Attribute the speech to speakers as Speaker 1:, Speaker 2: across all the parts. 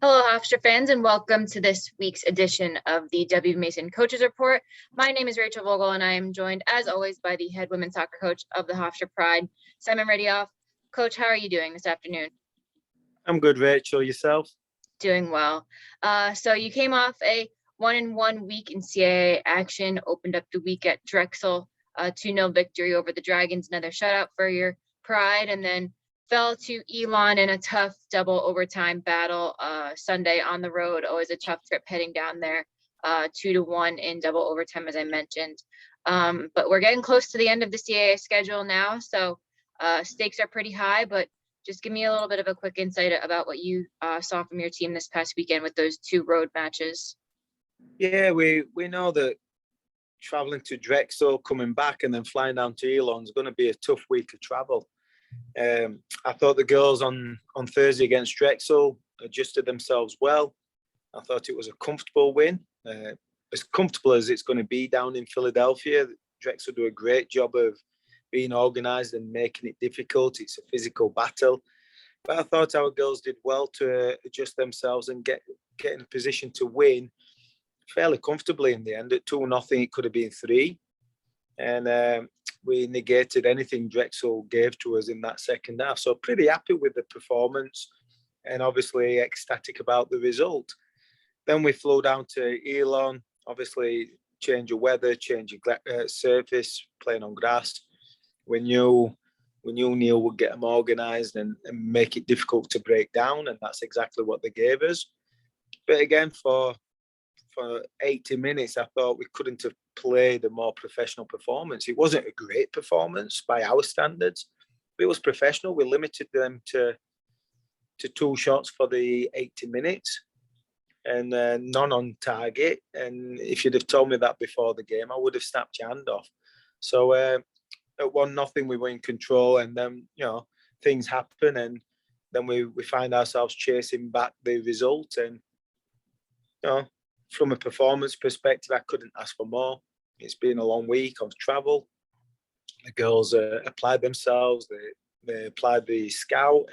Speaker 1: Hello, Hofstra fans, and welcome to this week's edition of the W. Mason Coaches Report. My name is Rachel Vogel, and I am joined, as always, by the head women's soccer coach of the Hofstra Pride, Simon Riddiough. Coach, how are you doing this afternoon?
Speaker 2: I'm good, Rachel. Yourself?
Speaker 1: Doing well. So you came off a 1-1 week in CAA action, opened up the week at Drexel, 2-0 victory over the Dragons, another shutout for your Pride, and then fell to Elon in a tough double overtime battle Sunday on the road. Always a tough trip heading down there, 2-1 in double overtime, as I mentioned. But we're getting close to the end of the CAA schedule now, so stakes are pretty high. But just give me a little bit of a quick insight about what you saw from your team this past weekend with those two road matches.
Speaker 2: Yeah, we know that travelling to Drexel, coming back, and then flying down to Elon is going to be a tough week of travel. I thought the girls on Thursday against Drexel adjusted themselves well. I thought it was a comfortable win, as comfortable as it's going to be down in Philadelphia. Drexel do a great job of being organised and making it difficult. It's a physical battle. But I thought our girls did well to adjust themselves and get in a position to win fairly comfortably in the end. At 2-0, it could have been 3. And we negated anything Drexel gave to us in that second half. So pretty happy with the performance and obviously ecstatic about the result. Then we flew down to Elon, obviously change of weather, change of surface, playing on grass. We knew Neil would get them organised and make it difficult to break down, and that's exactly what they gave us. But again, for 80 minutes, I thought we couldn't have played a more professional performance. It wasn't a great performance by our standards, but it was professional. We limited them to 2 shots for the 80 minutes and none on target. And if you'd have told me that before the game, I would have snapped your hand off. So at 1-0, we were in control, and then things happen, and then we find ourselves chasing back the result. And from a performance perspective, I couldn't ask for more. It's been a long week of travel. The girls applied themselves. They applied the scout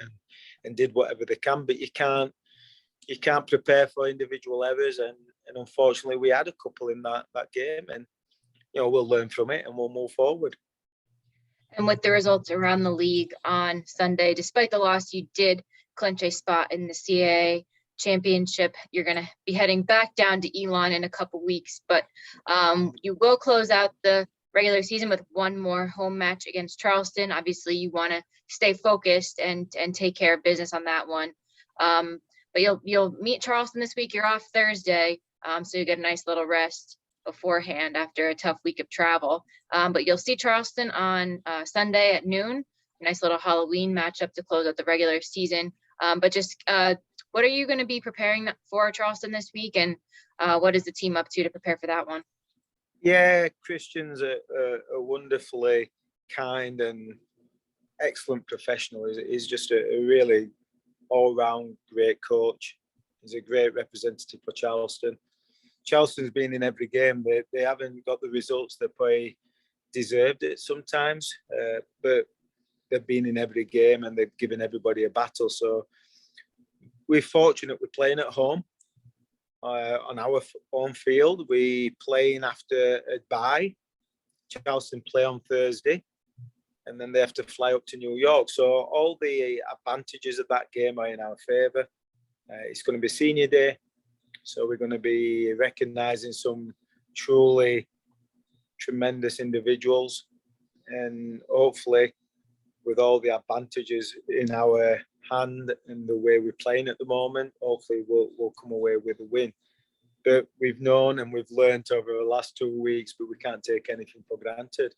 Speaker 2: and did whatever they can. But you can't prepare for individual errors. And unfortunately, we had a couple in that game. And we'll learn from it and we'll move forward.
Speaker 1: And with the results around the league on Sunday, despite the loss, you did clinch a spot in the CAA championship. You're going to be heading back down to Elon in a couple weeks, but you will close out the regular season with one more home match against Charleston. Obviously, you want to stay focused and take care of business on that one. But you'll meet Charleston this week. You're off Thursday, so you get a nice little rest beforehand after a tough week of travel. But you'll see Charleston on Sunday at noon. A nice little Halloween matchup to close out the regular season. But just what are you going to be preparing for Charleston this week, and what is the team up to prepare for that one?
Speaker 2: Yeah, Christian's a wonderfully kind and excellent professional. He's just a really all-round great coach. He's a great representative for Charleston. Charleston's been in every game. They haven't got the results they probably deserved it sometimes, but they've been in every game and they've given everybody a battle. So we're fortunate we're playing at home on our home field. We're playing after a bye. Charleston play on Thursday, and then they have to fly up to New York. So all the advantages of that game are in our favour. It's going to be senior day, so we're going to be recognising some truly tremendous individuals, and hopefully with all the advantages in our hand and the way we're playing at the moment, hopefully we'll come away with a win. But we've known and we've learned over the last 2 weeks, but we can't take anything for granted.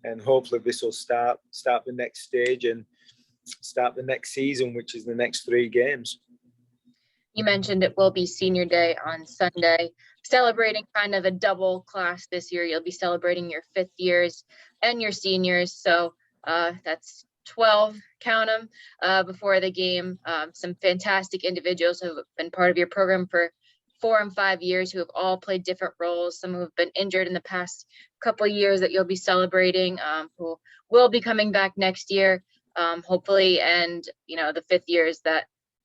Speaker 2: And hopefully this will start the next stage and start the next season, which is the next 3 games.
Speaker 1: You mentioned it will be senior day on Sunday, celebrating kind of a double class this year. You'll be celebrating your 5th years and your seniors. So that's 12, count them, before the game. Some fantastic individuals who have been part of your program for 4 and 5 years, who have all played different roles. Some who have been injured in the past couple of years that you'll be celebrating, who will be coming back next year, hopefully. And, the 5th years that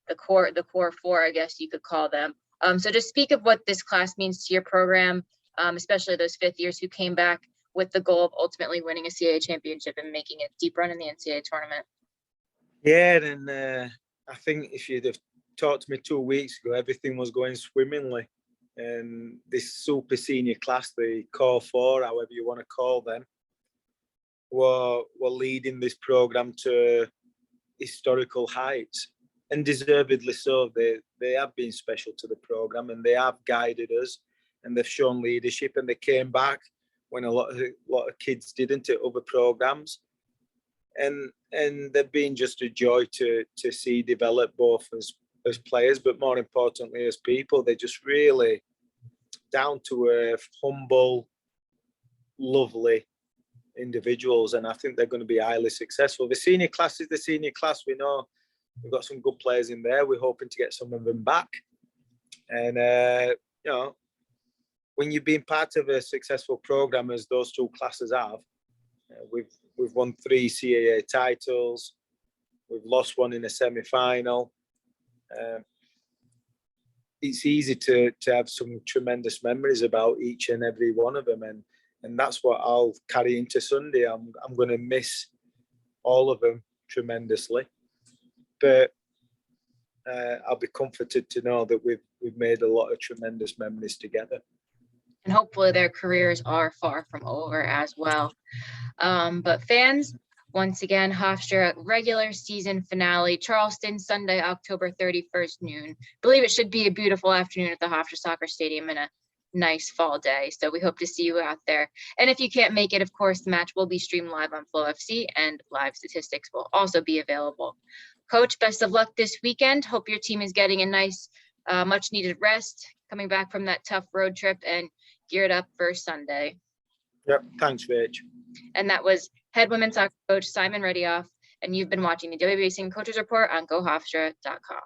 Speaker 1: the core four, I guess you could call them. So just speak of what this class means to your program, especially those fifth years who came back with the goal of ultimately winning a CAA championship and making a deep run in the NCAA tournament.
Speaker 2: Yeah, and I think if you'd have talked to me 2 weeks ago, everything was going swimmingly. And this super senior class, the core four, however you want to call them, were leading this program to historical heights, and deservedly so. They have been special to the program, and they have guided us, and they've shown leadership, and they came back when a lot of kids didn't at other programs, and they've been just a joy to see develop, both as players, but more importantly as people. They're just really down to earth, humble, lovely individuals, and I think they're going to be highly successful. The senior class is the senior class. We know we've got some good players in there. We're hoping to get some of them back, and you know, when you've been part of a successful program as those two classes have, we've won 3 CAA titles. We've lost one in a semi-final. It's easy to have some tremendous memories about each and every one of them, and that's what I'll carry into Sunday. I'm going to miss all of them tremendously, but I'll be comforted to know that we've made a lot of tremendous memories together.
Speaker 1: And hopefully their careers are far from over as well. But fans, once again, Hofstra regular season finale, Charleston, Sunday, October 31st, noon. I believe it should be a beautiful afternoon at the Hofstra Soccer Stadium and a nice fall day. So we hope to see you out there. And if you can't make it, of course, the match will be streamed live on Flow FC, and live statistics will also be available. Coach, best of luck this weekend. Hope your team is getting a nice, much needed rest, coming back from that tough road trip and geared up for Sunday.
Speaker 2: Yep, thanks, Rach.
Speaker 1: And that was head women's soccer coach Simon Riddiough, and you've been watching the WSOC Coaches Report on GoHofstra.com.